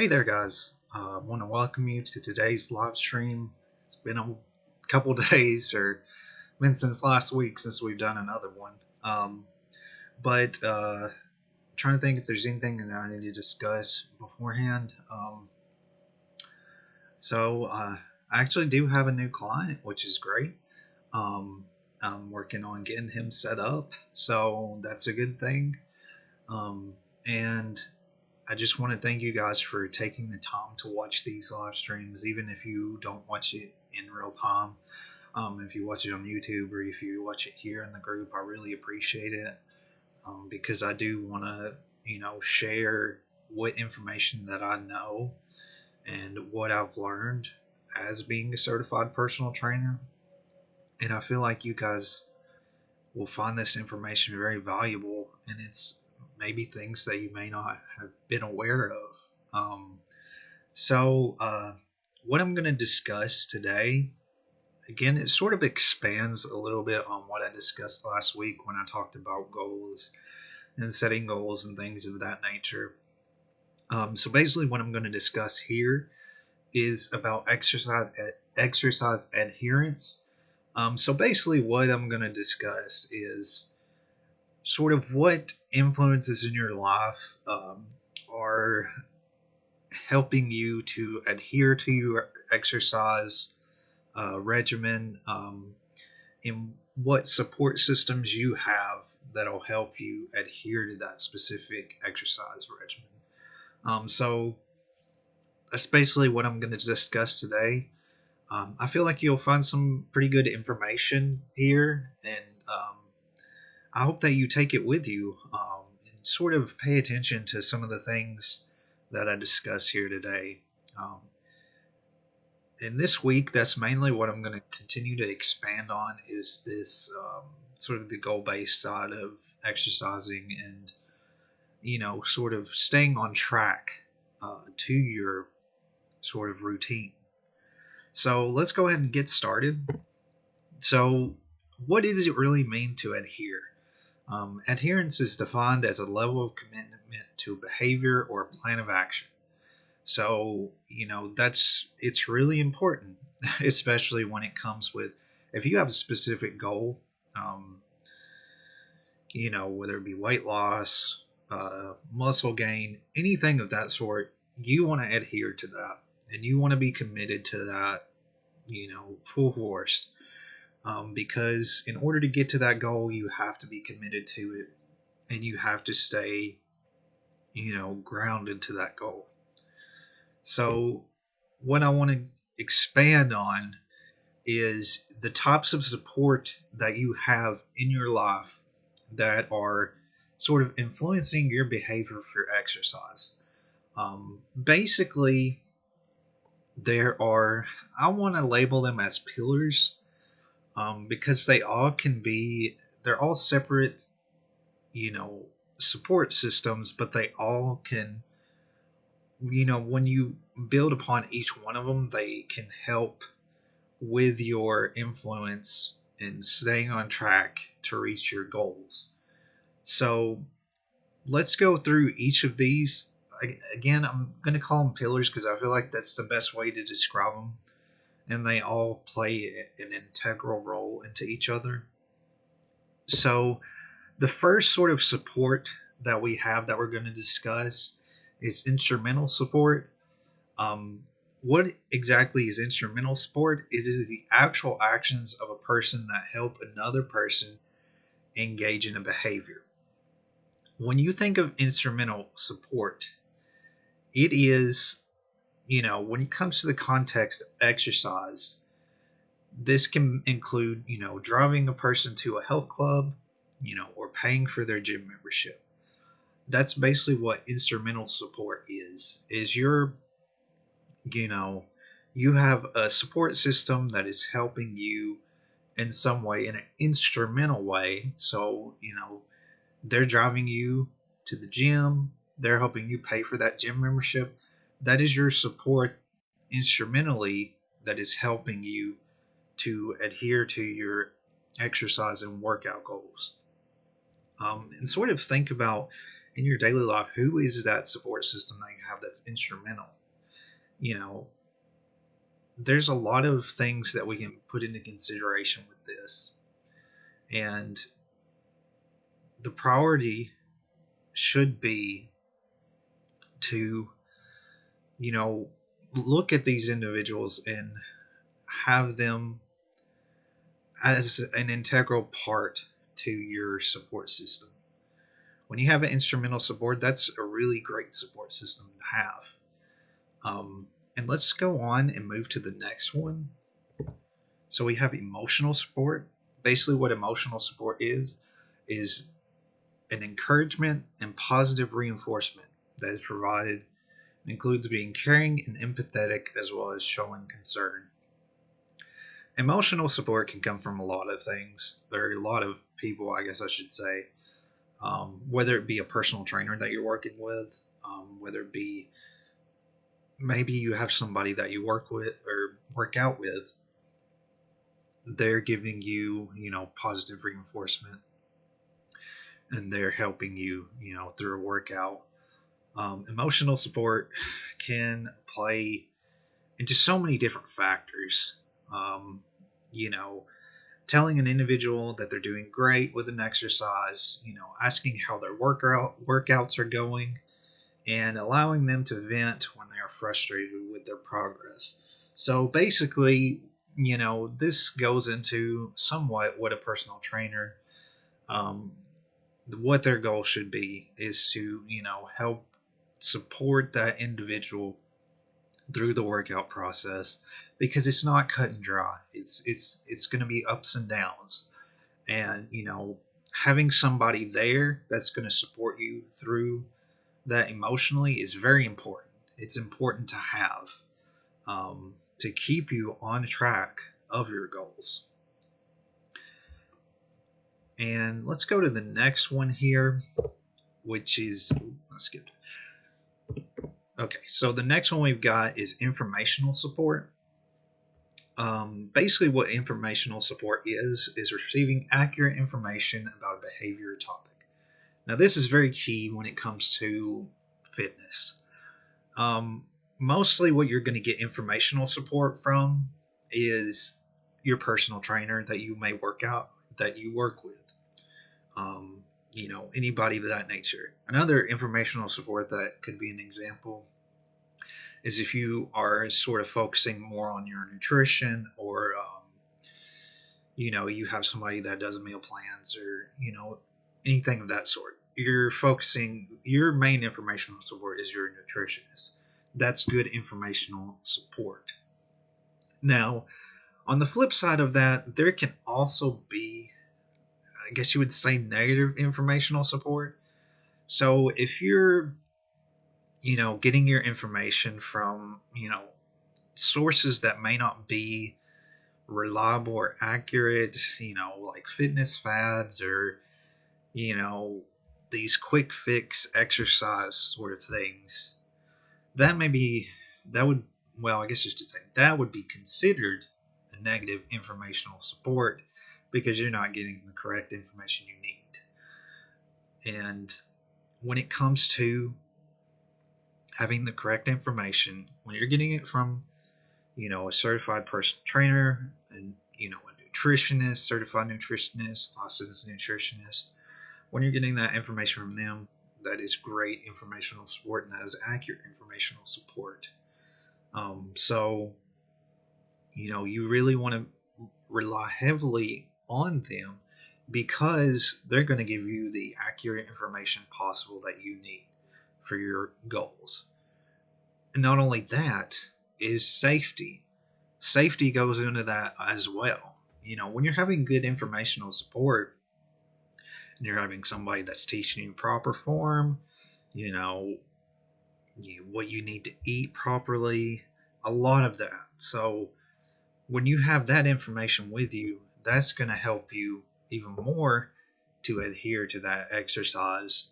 Hey there, guys. I want to welcome you to today's live stream. It's been a couple days, or been since last week since we've done another one. But I'm trying to think if there's anything that I need to discuss beforehand. So I actually do have a new client, which is great. Um, I'm working on getting him set up, so that's a good thing. And I just want to thank you guys for taking the time to watch these live streams, even if you don't watch it in real time. If you watch it on YouTube or if you watch it here in the group, I really appreciate it because I do want to, share what information that I know and what I've learned as being a certified personal trainer. And I feel like you guys will find this information very valuable, and it's maybe things that you may not have been aware of. Um, so, what I'm going to discuss today, again, it sort of expands a little bit on what I discussed last week when I talked about goals and setting goals and things of that nature. So, basically, what I'm going to discuss here is about exercise adherence. So, basically, what I'm going to discuss is sort of what influences in your life are helping you to adhere to your exercise regimen, and what support systems you have that'll help you adhere to that specific exercise regimen. So that's basically what I'm going to discuss today. I feel like you'll find some pretty good information here, and I hope that you take it with you and sort of pay attention to some of the things that I discuss here today. Um, and this week, that's mainly what I'm going to continue to expand on is this sort of the goal-based side of exercising and, sort of staying on track to your sort of routine. So let's go ahead and get started. So, what does it really mean to adhere? Adherence is defined as a level of commitment to a behavior or a plan of action. So, it's really important, especially when it comes with, if you have a specific goal, um, whether it be weight loss, muscle gain, anything of that sort, you want to adhere to that and you want to be committed to that, full force. Because in order to get to that goal, you have to be committed to it and you have to stay, grounded to that goal. So, what I want to expand on is the types of support that you have in your life that are sort of influencing your behavior for exercise. Basically, I want to label them as pillars because they're all separate, you know, support systems, but they all can, when you build upon each one of them, they can help with your influence and staying on track to reach your goals. So let's go through each of these. Again, I'm going to call them pillars because I feel like that's the best way to describe them. And they all play an integral role into each other. So the first sort of support that we have that we're going to discuss is instrumental support. Um, what exactly is instrumental support? Is the actual actions of a person that help another person engage in a behavior. When you think of instrumental support, it is, when it comes to the context of exercise, this can include, driving a person to a health club, or paying for their gym membership. That's basically what instrumental support is you know, you have a support system that is helping you in some way, in an instrumental way. So, they're driving you to the gym, they're helping you pay for that gym membership. That is your support instrumentally that is helping you to adhere to your exercise and workout goals. And sort of think about in your daily life, who is that support system that you have that's instrumental? You know, there's a lot of things that we can put into consideration with this. And the priority should be to, you know, look at these individuals and have them as an integral part to your support system. When you have an instrumental support, that's a really great support system to have. And let's go on and move to the next one. So we have emotional support. Basically, what emotional support is an encouragement and positive reinforcement that is provided. It includes being caring and empathetic as well as showing concern. Emotional support can come from a lot of things. There are a lot of people, I guess I should say, whether it be a personal trainer that you're working with, whether it be maybe you have somebody that you work with or work out with, they're giving you, positive reinforcement, and they're helping you, through a workout. Emotional support can play into so many different factors. Um, you know, Telling an individual that they're doing great with an exercise, asking how their workouts are going, and allowing them to vent when they are frustrated with their progress. So basically, this goes into somewhat what a personal trainer, um, what their goal should be is to, help support that individual through the workout process, because it's not cut and dry. It's going to be ups and downs, and having somebody there that's going to support you through that emotionally is very important. It's important to have, to keep you on track of your goals. And let's go to the next one here, which is, let's skip. Okay, so the next one we've got is informational support. Basically, what informational support is receiving accurate information about a behavior or topic. Now, this is very key when it comes to fitness. Mostly, what you're going to get informational support from is your personal trainer that you may that you work with. Anybody of that nature. Another informational support that could be an example is if you are sort of focusing more on your nutrition, or you have somebody that does meal plans, or anything of that sort. You're focusing, your main informational support is your nutritionist. That's good informational support. Now, on the flip side of that, there can also be, I guess you would say, negative informational support. So if you're getting your information from sources that may not be reliable or accurate, like fitness fads, or these quick fix exercise sort of things, that may be, that would, well, I guess just to say, that would be considered a negative informational support, because you're not getting the correct information you need. And when it comes to having the correct information, when you're getting it from a certified personal trainer, and a nutritionist, certified nutritionist, licensed nutritionist, when you're getting that information from them, that is great informational support, and that is accurate informational support. So you really want to rely heavily on them, because they're going to give you the accurate information possible that you need for your goals. And not only that, is safety. Safety goes into that as well. When you're having good informational support, and you're having somebody that's teaching you proper form, what you need to eat properly, a lot of that. So when you have that information with you, that's going to help you even more to adhere to that exercise.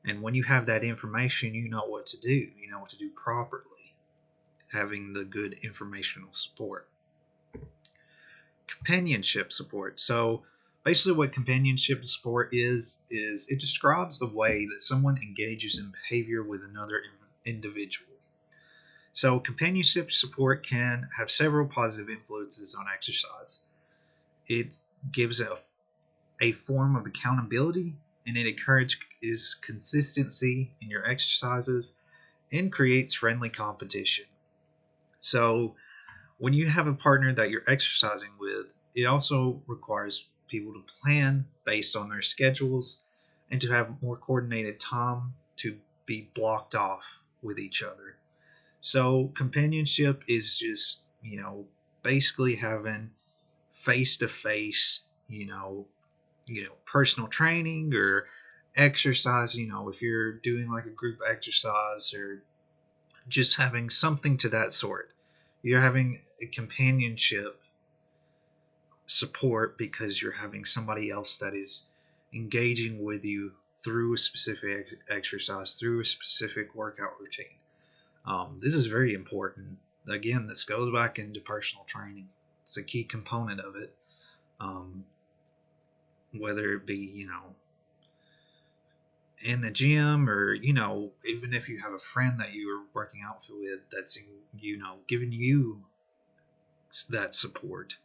And when you have that information, you know what to do. You know what to do properly. Having the good informational support. Companionship support. So basically what companionship support is it describes the way that someone engages in behavior with another individual. So companionship support can have several positive influences on exercise. It gives a form of accountability, and it encourages consistency in your exercises and creates friendly competition. So when you have a partner that you're exercising with, it also requires people to plan based on their schedules and to have more coordinated time to be blocked off with each other. So companionship is just, basically having face to face, personal training or exercise, if you're doing like a group exercise or just having something to that sort. You're having a companionship support because you're having somebody else that is engaging with you through a specific exercise, through a specific workout routine. This is very important. Again, this goes back into personal training. It's a key component of it. Um, whether it be, in the gym or, even if you have a friend that you are working out with that's, giving you that support.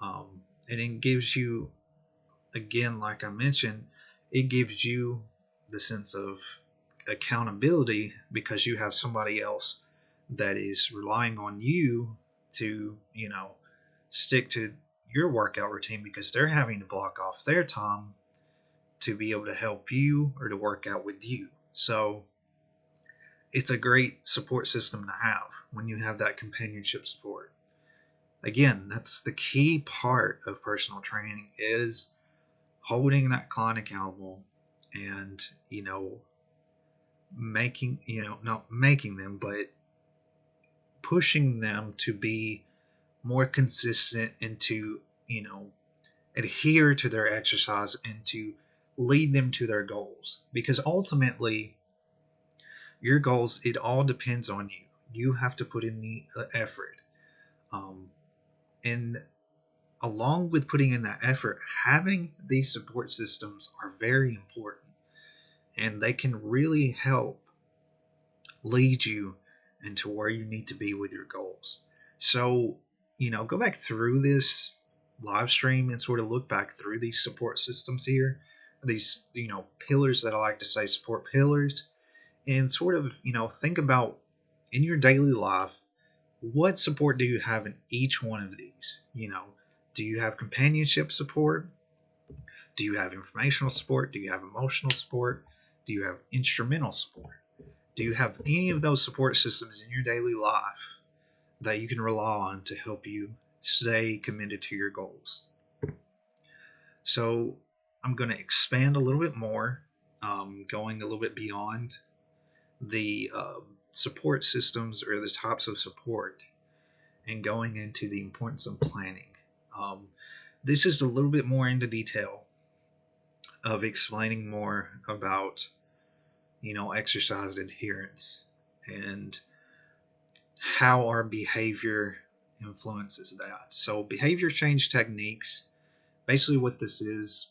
And it gives you, again, like I mentioned, it gives you the sense of accountability because you have somebody else that is relying on you to, stick to your workout routine because they're having to block off their time to be able to help you or to work out with you. So it's a great support system to have when you have that companionship support. Again, that's the key part of personal training is holding that client accountable and, making, not making them, but pushing them to be more consistent and to, adhere to their exercise and to lead them to their goals. Because ultimately, your goals, it all depends on you. You have to put in the effort. And along with putting in that effort, having these support systems are very important. And they can really help lead you into where you need to be with your goals. So, go back through this live stream and sort of look back through these support systems here, these, pillars that I like to say support pillars, and sort of, think about in your daily life, what support do you have in each one of these? Do you have companionship support? Do you have informational support? Do you have emotional support? Do you have instrumental support? Do you have any of those support systems in your daily life that you can rely on to help you stay committed to your goals? So I'm going to expand a little bit more, going a little bit beyond the support systems or the types of support and going into the importance of planning. This is a little bit more into detail of explaining more about, exercise adherence and how our behavior influences that. So behavior change techniques, basically what this is,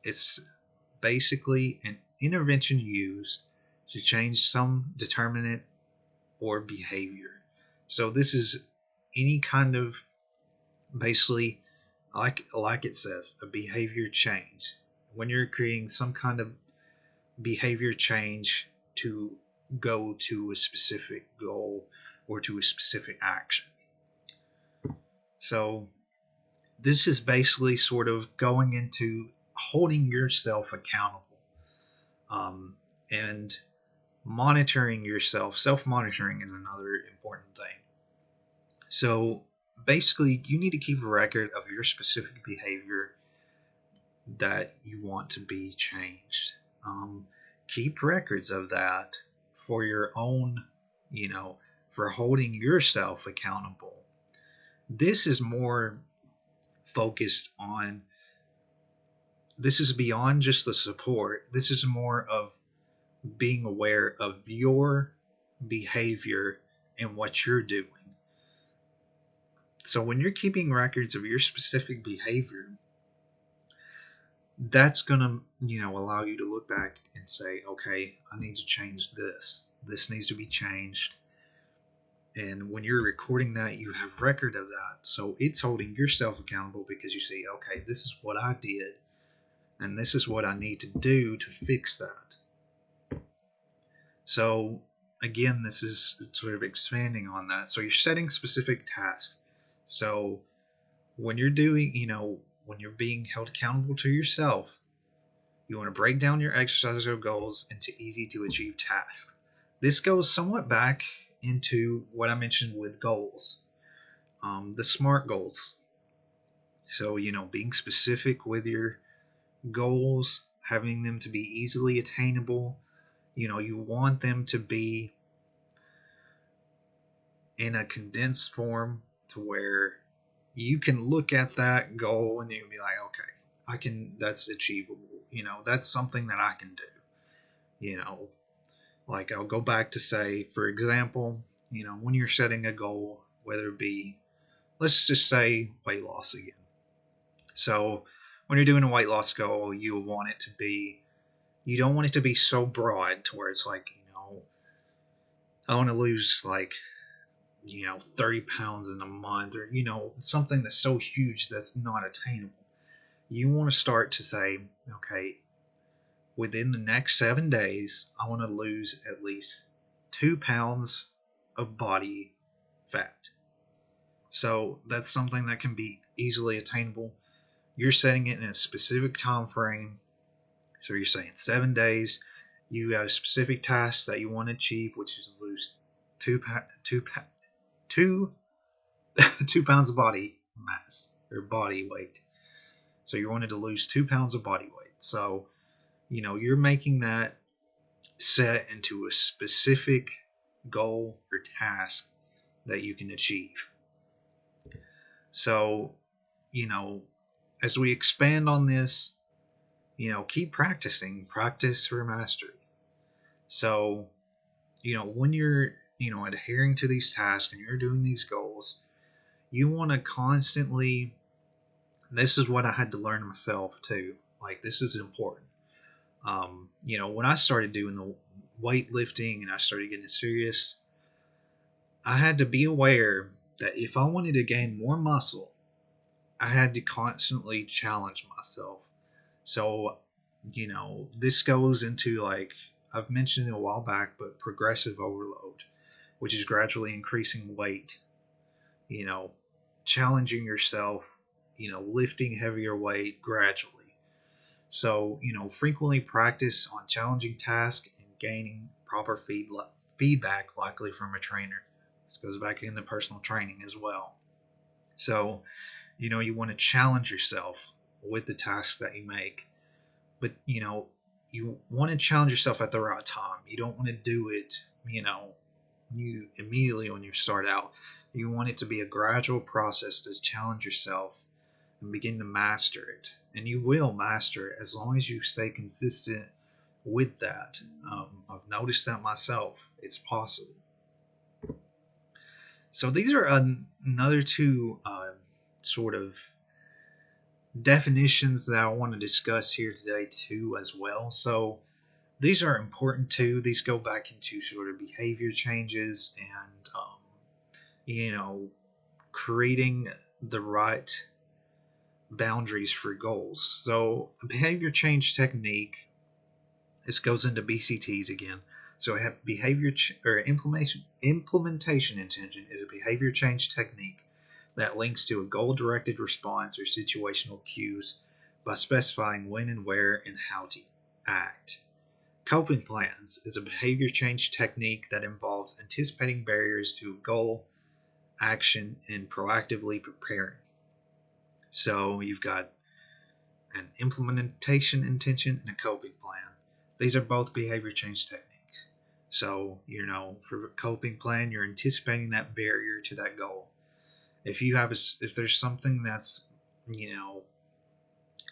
it's basically an intervention used to change some determinant or behavior. So this is any kind of, basically, like it says, a behavior change. When you're creating some kind of behavior change to go to a specific goal or to a specific action. So this is basically sort of going into holding yourself accountable, and monitoring yourself. Self-monitoring is another important thing. So basically, you need to keep a record of your specific behavior that you want to be changed. Keep records of that for your own, for holding yourself accountable. This is more focused on, this is beyond just the support. This is more of being aware of your behavior and what you're doing. So when you're keeping records of your specific behavior, that's gonna, allow you to look back and say, okay, I need to change this. This needs to be changed. And when you're recording that, you have record of that. So it's holding yourself accountable because you see, okay, this is what I did, and this is what I need to do to fix that. So again, this is sort of expanding on that. So you're setting specific tasks. So when you're doing, when you're being held accountable to yourself, you want to break down your exercise or goals into easy to achieve tasks. This goes somewhat back into what I mentioned with goals, the SMART goals. So, being specific with your goals, having them to be easily attainable. You want them to be in a condensed form to where you can look at that goal and you can be like, okay, that's achievable. That's something that I can do. Like I'll go back to say, for example, when you're setting a goal, whether it be, let's just say weight loss again. So when you're doing a weight loss goal, you don't want it to be so broad to where it's like, I want to lose like, 30 pounds in a month, or, something that's so huge that's not attainable. You want to start to say, okay, within the next 7 days, I want to lose at least 2 pounds of body fat. So that's something that can be easily attainable. You're setting it in a specific time frame. So you're saying 7 days. You got a specific task that you want to achieve, which is lose two, two, 2 pounds of body mass or body weight. So you wanted to lose 2 pounds of body weight. So, you're making that set into a specific goal or task that you can achieve. So, as we expand on this, keep practicing, practice for mastery. So, when you're, adhering to these tasks and you're doing these goals, you want to constantly, this is what I had to learn myself too. Like, this is important. When I started doing the weightlifting and I started getting serious, I had to be aware that if I wanted to gain more muscle, I had to constantly challenge myself. So, this goes into, like I've mentioned a while back, but progressive overload, which is gradually increasing weight, you know, challenging yourself, lifting heavier weight gradually. So, frequently practice on challenging tasks and gaining proper feedback, likely from a trainer. This goes back into personal training as well. So, you want to challenge yourself with the tasks that you make, but, you want to challenge yourself at the right time. You don't want to do it, you immediately when you start out. You want it to be a gradual process to challenge yourself and begin to master it. And you will master it as long as you stay consistent with that. I've noticed that myself. It's possible. So these are another two sort of definitions that I want to discuss here today too as well. So these are important too. These go back into sort of behavior changes and creating the right boundaries for goals. So a behavior change technique, this goes into BCTs again. So I have implementation intention is a behavior change technique that links to a goal-directed response or situational cues by specifying when and where and how to act. Coping plans is a behavior change technique that involves anticipating barriers to a goal, action, and proactively preparing. So you've got an implementation intention and a coping plan. These are both behavior change techniques. So, for a coping plan, you're anticipating that barrier to that goal. If there's something that's,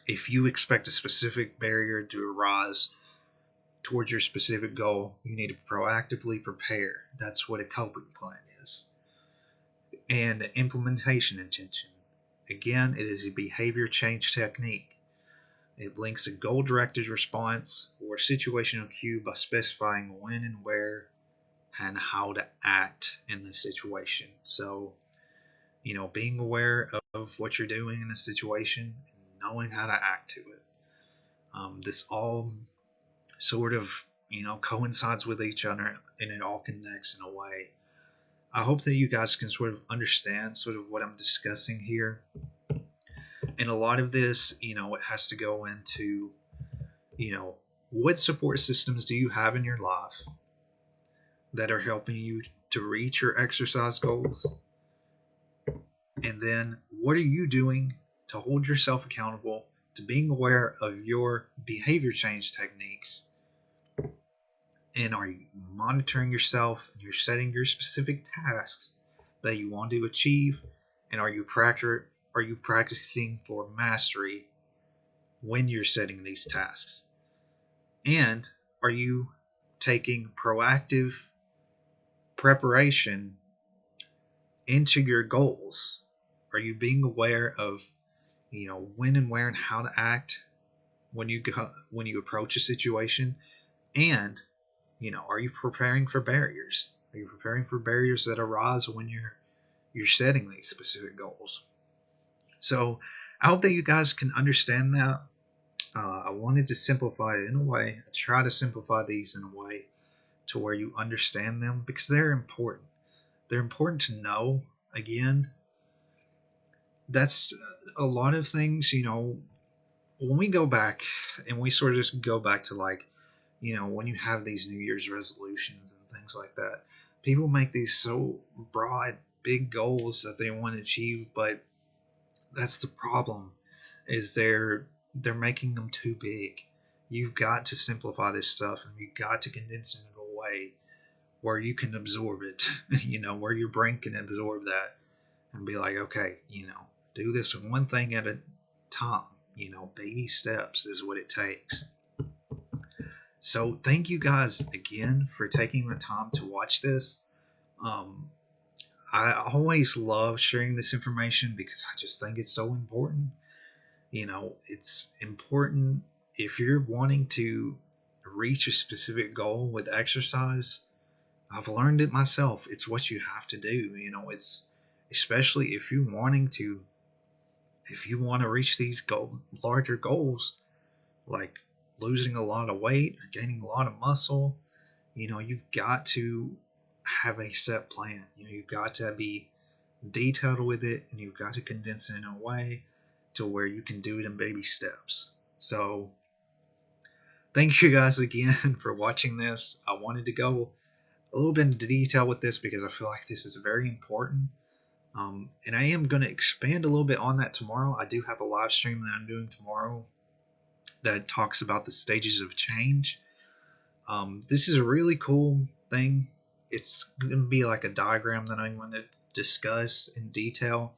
if you expect a specific barrier to arise towards your specific goal, you need to proactively prepare. That's what a coping plan is. And implementation intention. Again, it is a behavior change technique. It links a goal-directed response or situational cue by specifying when and where and how to act in the situation. So, being aware of what you're doing in a situation and knowing how to act to it. This all sort of, coincides with each other and it all connects in a way. I hope that you guys can sort of understand sort of what I'm discussing here. And a lot of this, it has to go into, what support systems do you have in your life that are helping you to reach your exercise goals? And then what are you doing to hold yourself accountable to being aware of your behavior change techniques? And are you monitoring yourself and you're setting your specific tasks that you want to achieve? And are you practicing for mastery when you're setting these tasks? And are you taking proactive preparation into your goals? Are you being aware of, when and where and how to act when you approach a situation? And, are you preparing for barriers? Are you preparing for barriers that arise when you're setting these specific goals? So I hope that you guys can understand that. I wanted to simplify it in a way. I try to simplify these in a way to where you understand them because they're important. They're important to know. Again, that's a lot of things, when we go back and we sort of just go back to like, when you have these New Year's resolutions and things like that, people make these so broad, big goals that they want to achieve, but that's the problem is they're making them too big. You've got to simplify this stuff and you've got to condense it in a way where you can absorb it, where your brain can absorb that and be like, okay, do this one thing at a time. Baby steps is what it takes. So thank you guys again for taking the time to watch this. Um, I always love sharing this information because I just think it's so important. It's important if you're wanting to reach a specific goal with exercise. I've learned it myself. It's what you have to do. It's especially if you want to reach these larger goals, like losing a lot of weight or gaining a lot of muscle, you've got to have a set plan. You've got to be detailed with it and you've got to condense it in a way to where you can do it in baby steps. So thank you guys again for watching this. I wanted to go a little bit into detail with this because I feel like this is very important. And I am going to expand a little bit on that tomorrow. I do have a live stream that I'm doing tomorrow that talks about the stages of change. This is a really cool thing. It's going to be like a diagram that I'm going to discuss in detail,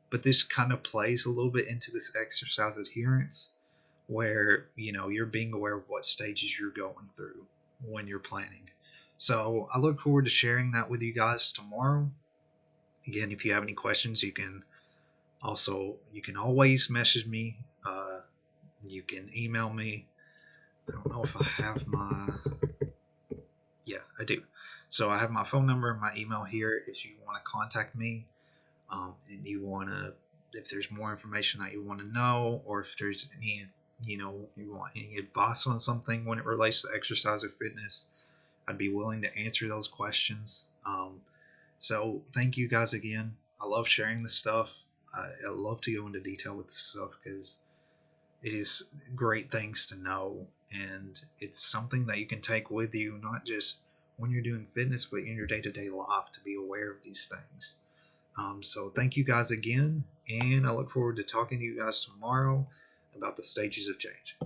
but this kind of plays a little bit into this exercise adherence where, you're being aware of what stages you're going through when you're planning. So I look forward to sharing that with you guys tomorrow. Again, if you have any questions, you can always message me. You can email me. I don't know if I have yeah, I do. So I have my phone number and my email here if you want to contact me. And if there's more information that you want to know, or if there's any, you want any advice on something when it relates to exercise or fitness, I'd be willing to answer those questions. So thank you guys again. I love sharing this stuff. I love to go into detail with this stuff because it is great things to know, and it's something that you can take with you, not just when you're doing fitness, but in your day-to-day life to be aware of these things. So thank you guys again, and I look forward to talking to you guys tomorrow about the stages of change.